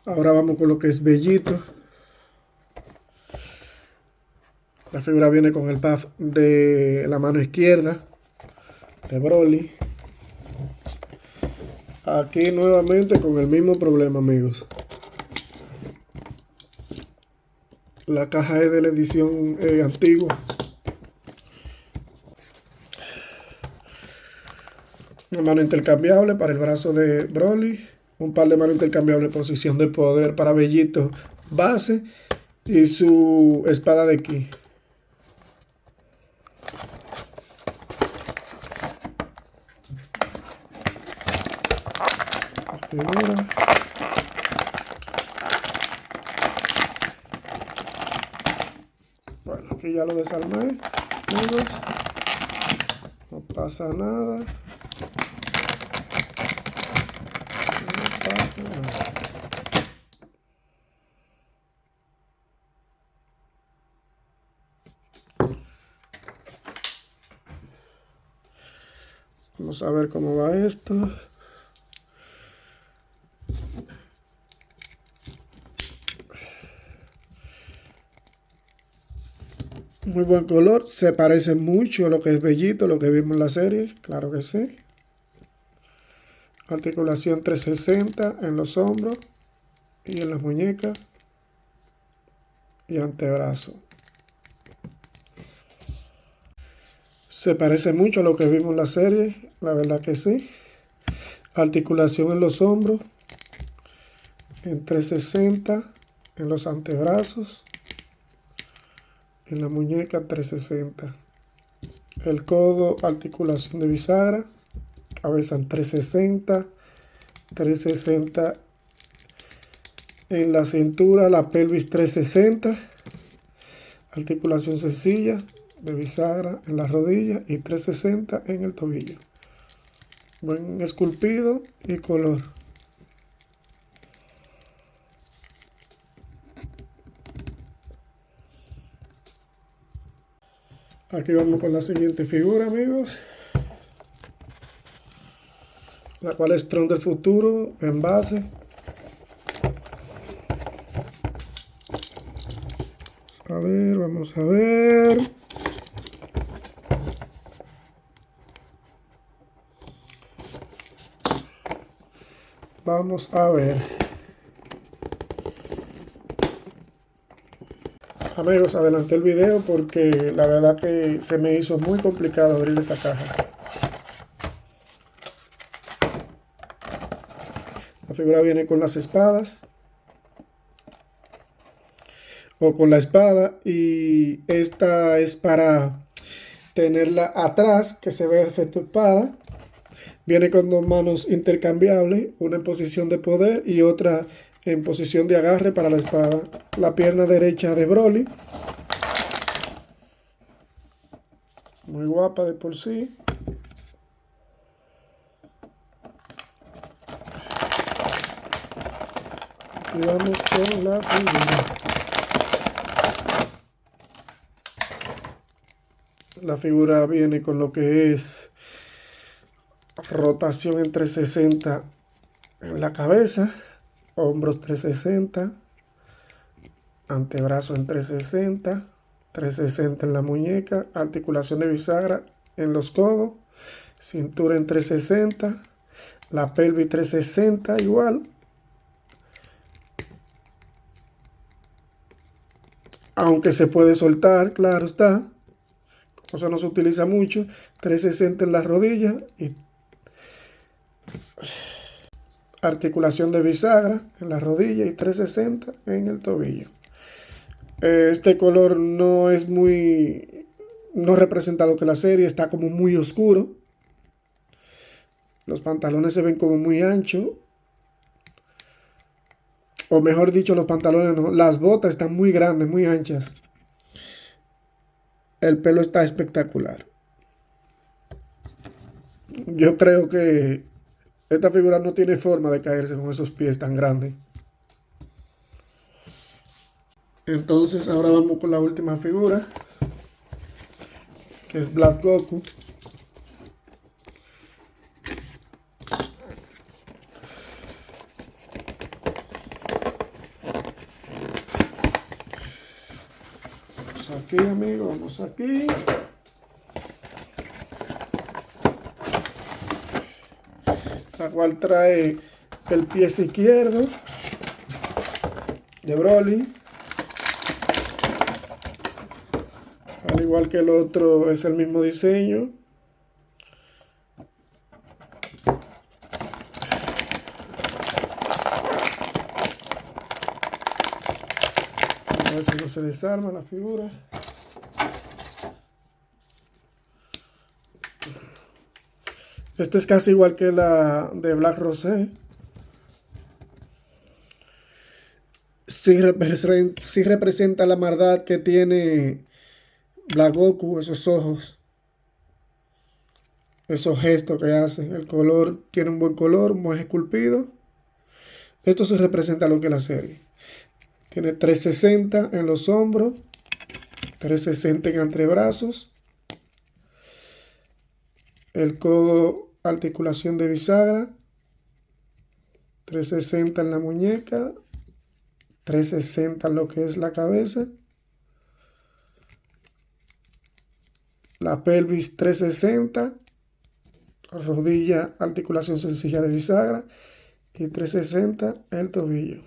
Ahora vamos con lo que es Bellito. La figura viene con el pad de la mano izquierda de Broly. Aquí nuevamente con el mismo problema, amigos. La caja es de la edición antigua. Una mano intercambiable para el brazo de Broly. Un par de manos intercambiables, posición de poder para Bellito base. Y su espada de ki. Figura. Bueno, aquí ya lo desarmé, amigos. No pasa nada. No pasa nada. Vamos a ver cómo va esto. Muy buen color, se parece mucho a lo que es Bellito, lo que vimos en la serie, claro que sí. Articulación 360 en los hombros y en las muñecas y antebrazo. Se parece mucho a lo que vimos en la serie, la verdad que sí. Articulación en los hombros, en 360, en los antebrazos, en la muñeca 360. El codo, articulación de bisagra, cabeza en 360, 360 en la cintura, la pelvis 360, articulación sencilla de bisagra en la rodilla y 360 en el tobillo. Buen esculpido y color. Aquí vamos con la siguiente figura, amigos, la cual es Tron del futuro en base. Vamos a ver. Vamos a ver. Amigos, adelanté el video porque la verdad que se me hizo muy complicado abrir esta caja. La figura viene con las espadas. O con la espada. Y esta es para tenerla atrás, que se vea el efecto espada. Viene con dos manos intercambiables, una en posición de poder y otra en posición de agarre para la espada. La pierna derecha de Broly. Muy guapa de por sí. Y vamos con la figura. La figura viene con lo que es rotación en 360 en la cabeza, hombros 360, antebrazo en 360, 360 en la muñeca, articulación de bisagra en los codos, cintura en 360, la pelvis 360 igual. Aunque se puede soltar, claro está. Eso no se utiliza mucho. 360 en la rodilla y articulación de bisagra en la rodilla y 360 en el tobillo. Este color no es muy... no representa lo que la serie, está como muy oscuro. Los pantalones se ven como muy anchos. O mejor dicho, los pantalones no. Las botas están muy grandes, muy anchas. El pelo está espectacular. Yo creo que esta figura no tiene forma de caerse con esos pies tan grandes. Entonces ahora vamos con la última figura, que es Black Goku. aquí, amigos, vamos aquí. La cual trae el pie izquierdo de Broly. Al igual que el otro, es el mismo diseño. A ver si no se desarma la figura. Este es casi igual que la de Black Rosé. Sí representa la maldad que tiene Black Goku, esos ojos, esos gestos que hace. El color tiene un buen color, muy esculpido. Esto se representa lo que es la serie. Tiene 360 en los hombros, 360 en antebrazos. El codo, articulación de bisagra, 360 en la muñeca, 360 en lo que es la cabeza. La pelvis 360, rodilla, articulación sencilla de bisagra y 360 el tobillo.